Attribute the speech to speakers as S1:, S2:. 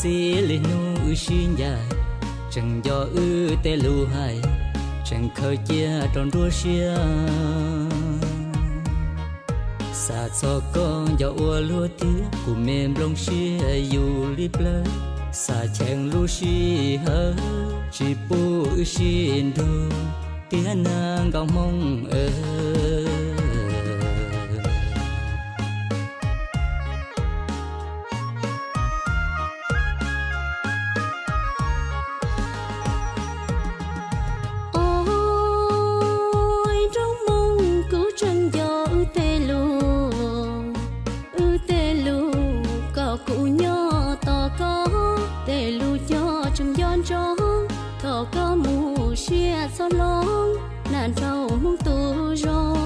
S1: chỉ lên nu xin dài chẳng do tê lù hay chẳng khơi chia tròn đua xia xa cho con do ua lúa tía của mềm lông xia dù lip lơ xa chèn lu xi hơ chỉ bu xin đô tía nàng gạo mong
S2: thọ có mù xia gió lóng nàn trâu mung tu rong